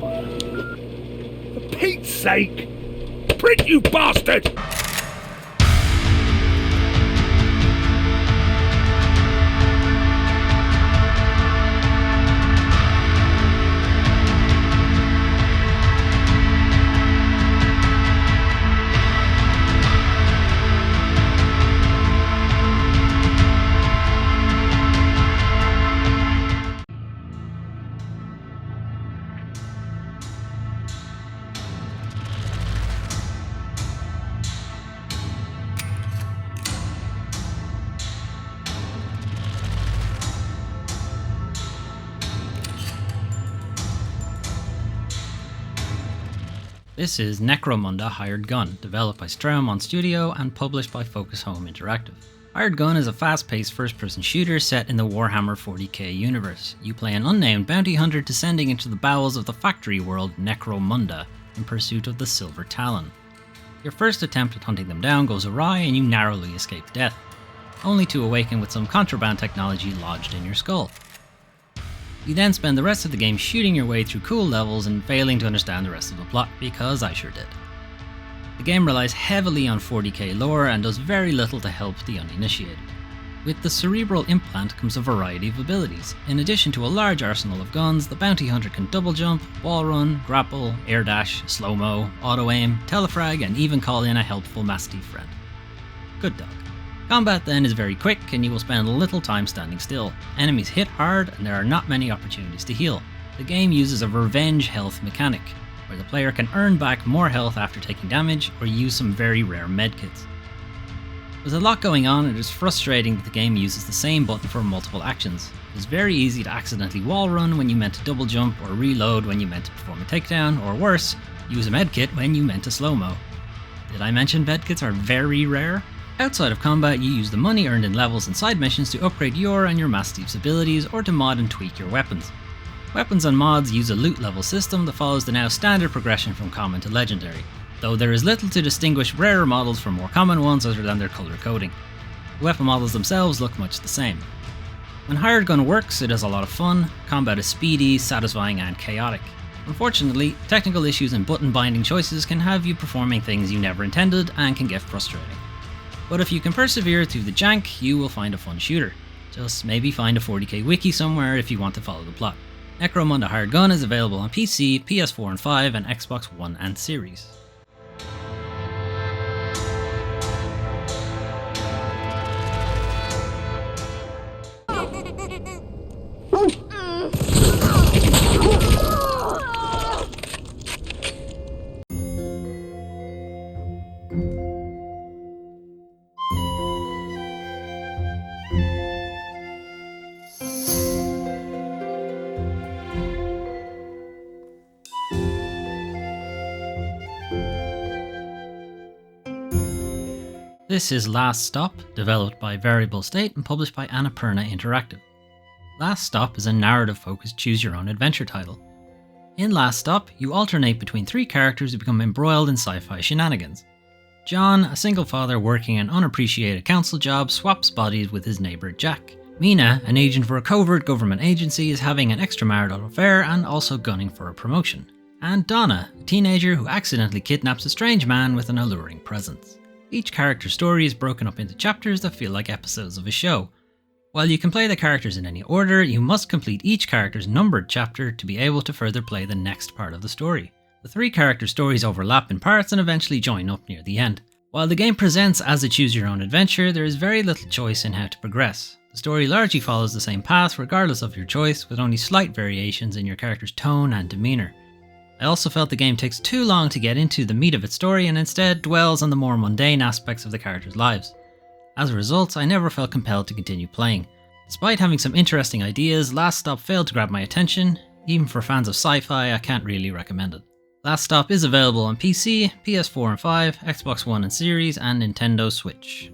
For Pete's sake! Print, you bastard! This is Necromunda Hired Gun, developed by Straumont Studio and published by Focus Home Interactive. Hired Gun is a fast-paced first-person shooter set in the Warhammer 40k universe. You play an unnamed bounty hunter descending into the bowels of the factory world Necromunda in pursuit of the Silver Talon. Your first attempt at hunting them down goes awry and you narrowly escape death, only to awaken with some contraband technology lodged in your skull. You then spend the rest of the game shooting your way through cool levels and failing to understand the rest of the plot, because I sure did. The game relies heavily on 40k lore and does very little to help the uninitiated. With the cerebral implant comes a variety of abilities. In addition to a large arsenal of guns, the bounty hunter can double jump, wall run, grapple, air dash, slow-mo, auto-aim, telefrag, and even call in a helpful mastiff friend. Good dog. Combat then is very quick and you will spend little time standing still. Enemies hit hard and there are not many opportunities to heal. The game uses a revenge health mechanic, where the player can earn back more health after taking damage or use some very rare medkits. With a lot going on, it is frustrating that the game uses the same button for multiple actions. It is very easy to accidentally wall run when you meant to double jump, or reload when you meant to perform a takedown, or worse, use a medkit when you meant to slow-mo. Did I mention medkits are very rare? Outside of combat, you use the money earned in levels and side missions to upgrade your and your Mastiff's abilities or to mod and tweak your weapons. Weapons and mods use a loot level system that follows the now standard progression from common to legendary, though there is little to distinguish rarer models from more common ones other than their colour coding. The weapon models themselves look much the same. When Hired Gun works, it is a lot of fun. Combat is speedy, satisfying and chaotic. Unfortunately, technical issues and button binding choices can have you performing things you never intended and can get frustrating. But if you can persevere through the jank, you will find a fun shooter. Just maybe find a 40k wiki somewhere if you want to follow the plot. Necromunda Hired Gun is available on PC, PS4 and 5, and Xbox One and Series. This is Last Stop, developed by Variable State and published by Annapurna Interactive. Last Stop is a narrative-focused choose-your-own-adventure title. In Last Stop, you alternate between three characters who become embroiled in sci-fi shenanigans. John, a single father working an unappreciated council job, swaps bodies with his neighbour Jack. Mina, an agent for a covert government agency, is having an extramarital affair and also gunning for a promotion. And Donna, a teenager who accidentally kidnaps a strange man with an alluring presence. Each character's story is broken up into chapters that feel like episodes of a show. While you can play the characters in any order, you must complete each character's numbered chapter to be able to further play the next part of the story. The three character stories overlap in parts and eventually join up near the end. While the game presents as a choose-your-own-adventure, there is very little choice in how to progress. The story largely follows the same path regardless of your choice, with only slight variations in your character's tone and demeanour. I also felt the game takes too long to get into the meat of its story and instead dwells on the more mundane aspects of the characters' lives. As a result, I never felt compelled to continue playing. Despite having some interesting ideas, Last Stop failed to grab my attention. Even for fans of sci-fi, I can't really recommend it. Last Stop is available on PC, PS4 and 5, Xbox One and Series, and Nintendo Switch.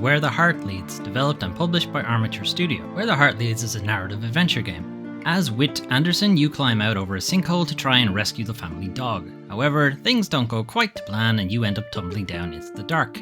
Where the Heart Leads, developed and published by Armature Studio. Where the Heart Leads is a narrative adventure game. As Whit Anderson, you climb out over a sinkhole to try and rescue the family dog. However, things don't go quite to plan and you end up tumbling down into the dark.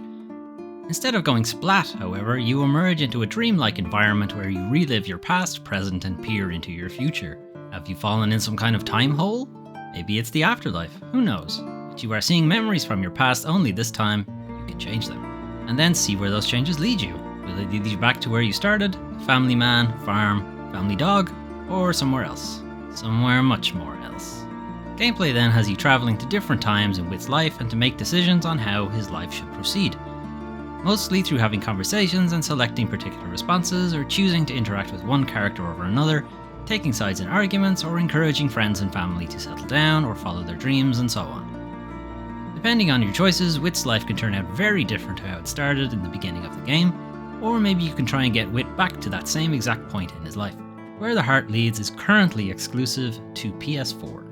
Instead of going splat, however, you emerge into a dreamlike environment where you relive your past, present, and peer into your future. Have you fallen in some kind of time hole? Maybe it's the afterlife, who knows? But you are seeing memories from your past, only this time you can change them. And then see where those changes lead you. Will they lead you back to where you started? Family man, farm, family dog, or somewhere else? Somewhere much more else. Gameplay then has you travelling to different times in Whit's life and to make decisions on how his life should proceed. Mostly through having conversations and selecting particular responses, or choosing to interact with one character over another, taking sides in arguments, or encouraging friends and family to settle down or follow their dreams, and so on. Depending on your choices, Whit's life can turn out very different to how it started in the beginning of the game, or maybe you can try and get Whit back to that same exact point in his life. Where the Heart Leads is currently exclusive to PS4.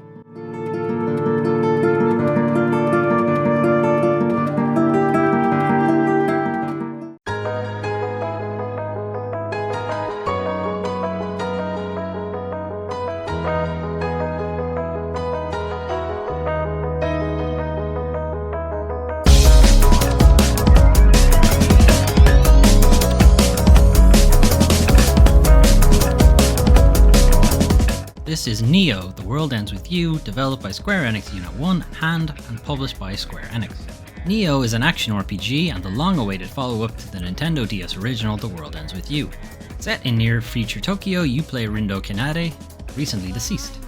This is Neo, The World Ends With You, developed by Square Enix Unit 1 and published by Square Enix. Neo is an action RPG and the long-awaited follow-up to the Nintendo DS original The World Ends With You. Set in near-future Tokyo, you play Rindo Kanade, recently deceased,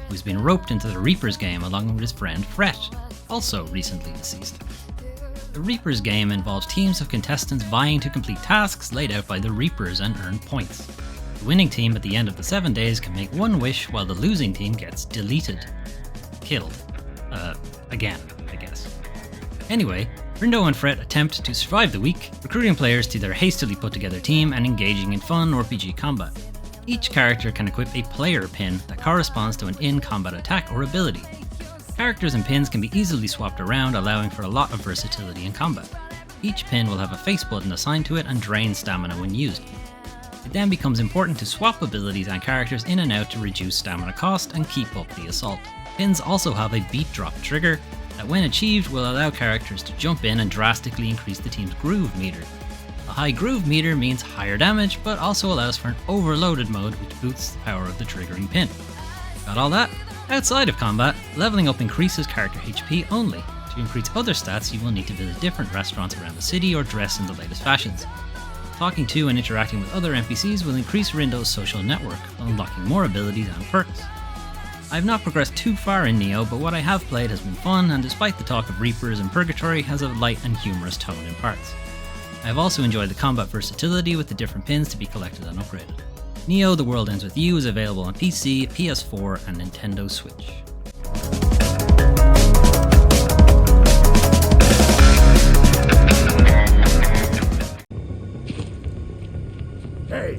who's been roped into the Reapers game along with his friend Fret, also recently deceased. The Reapers game involves teams of contestants vying to complete tasks laid out by the Reapers and earn points. The winning team at the end of the 7 days can make one wish while the losing team gets deleted. Killed. Again, I guess. Anyway, Rindo and Fret attempt to survive the week, recruiting players to their hastily put together team and engaging in fun RPG combat. Each character can equip a player pin that corresponds to an in-combat attack or ability. Characters and pins can be easily swapped around, allowing for a lot of versatility in combat. Each pin will have a face button assigned to it and drain stamina when used. It then becomes important to swap abilities and characters in and out to reduce stamina cost and keep up the assault. Pins also have a beat drop trigger that when achieved will allow characters to jump in and drastically increase the team's groove meter. A high groove meter means higher damage, but also allows for an overloaded mode which boosts the power of the triggering pin. Got all that? Outside of combat, leveling up increases character HP only. To increase other stats, you will need to visit different restaurants around the city or dress in the latest fashions. Talking to and interacting with other NPCs will increase Rindo's social network, unlocking more abilities and perks. I have not progressed too far in Neo, but what I have played has been fun, and despite the talk of Reapers and Purgatory, has a light and humorous tone in parts. I have also enjoyed the combat versatility with the different pins to be collected and upgraded. Neo: The World Ends With You is available on PC, PS4, and Nintendo Switch. Hey!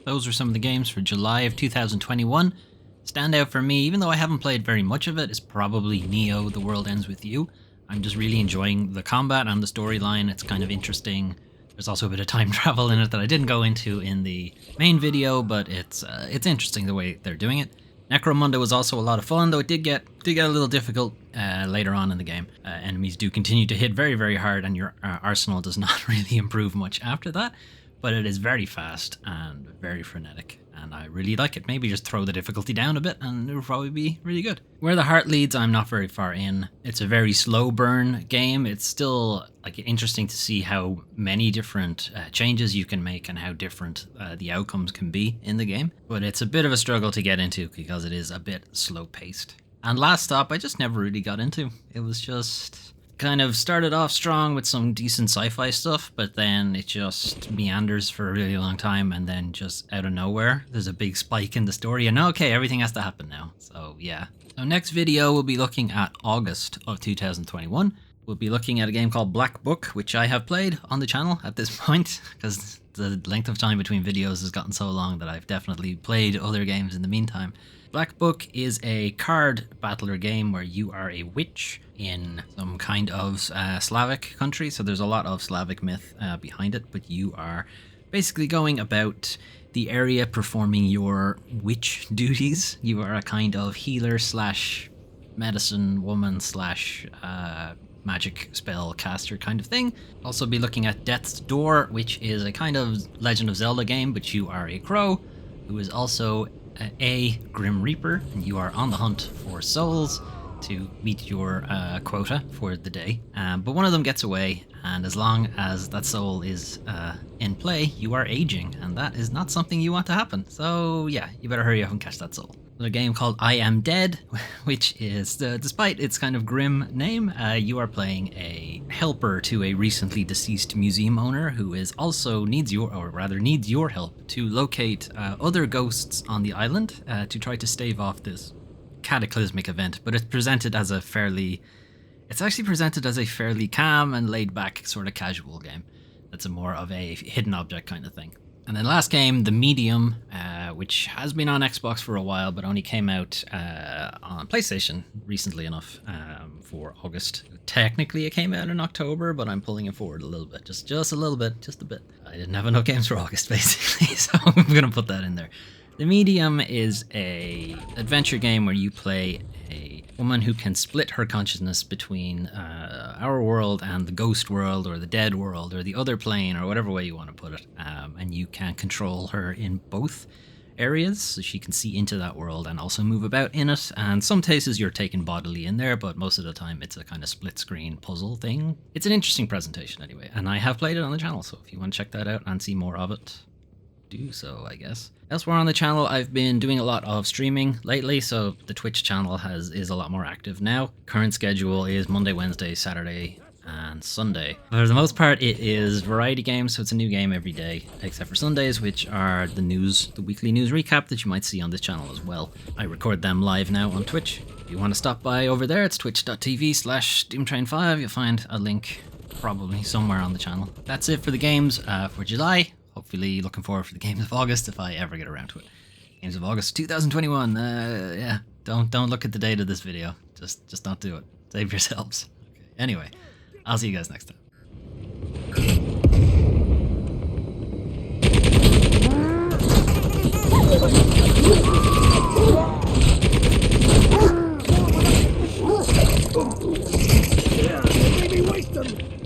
Those are some of the games for July of 2021. Standout for me, even though I haven't played very much of it, is probably Neo: The World Ends With You. I'm just really enjoying the combat and the storyline. It's kind of interesting. There's also a bit of time travel in it that I didn't go into in the main video, but it's interesting the way they're doing it. Necromunda was also a lot of fun, though it did get a little difficult later on in the game. Enemies do continue to hit very, very hard, and your arsenal does not really improve much after that. But it is very fast and very frenetic, and I really like it. Maybe just throw the difficulty down a bit and it'll probably be really good. Where the Heart Leads, I'm not very far in. It's a very slow burn game. It's still interesting to see how many different changes you can make and how different the outcomes can be in the game. But it's a bit of a struggle to get into because it is a bit slow paced. And Last Stop, I just never really got into. It was just kind of started off strong with some decent sci-fi stuff, but then it just meanders for a really long time, and then just out of nowhere there's a big spike in the story and okay, everything has to happen now. So yeah. So next video we'll be looking at August of 2021. We'll be looking at a game called Black Book, which I have played on the channel at this point because the length of time between videos has gotten so long that I've definitely played other games in the meantime. Black Book is a card battler game where you are a witch in some kind of Slavic country. So there's a lot of Slavic myth behind it, but you are basically going about the area performing your witch duties. You are a kind of healer slash medicine woman slash magic spell caster kind of thing. Also be looking at Death's Door, which is a kind of Legend of Zelda game, but you are a crow who is also a Grim Reaper, and you are on the hunt for souls to meet your quota for the day. But one of them gets away, and as long as that soul is in play, you are aging, and that is not something you want to happen. So yeah, you better hurry up and catch that soul. There's a game called I Am Dead, which is, despite its kind of grim name, you are playing a helper to a recently deceased museum owner who is also needs your help to locate other ghosts on the island to try to stave off this cataclysmic event. But it's presented as it's actually presented as a fairly calm and laid back sort of casual game. That's more of a hidden object kind of thing. And then last game, The Medium, which has been on Xbox for a while, but only came out on PlayStation recently enough for August. Technically, it came out in October, but I'm pulling it forward a little bit, just a little bit, just a bit. I didn't have enough games for August, basically, so I'm going to put that in there. The Medium is a adventure game where you play a woman who can split her consciousness between our world and the ghost world or the dead world or the other plane or whatever way you want to put it. And you can control her in both areas, so she can see into that world and also move about in it. And some cases you're taken bodily in there, but most of the time it's a kind of split screen puzzle thing. It's an interesting presentation anyway, and I have played it on the channel, so if you want to check that out and see more of it, do so, I guess. Elsewhere on the channel, I've been doing a lot of streaming lately, so the Twitch channel is a lot more active now. Current schedule is Monday, Wednesday, Saturday, and Sunday. For the most part, it is variety games, so it's a new game every day, except for Sundays, which are the weekly news recap that you might see on this channel as well. I record them live now on Twitch. If you want to stop by over there, it's twitch.tv/DoomTrain5. You'll find a link probably somewhere on the channel. That's it for the games for July. Hopefully looking forward for the games of August if I ever get around to it. Games of August 2021. Yeah, don't look at the date of this video. Just don't do it. Save yourselves. Okay. Anyway, I'll see you guys next time. Yeah, maybe waste them.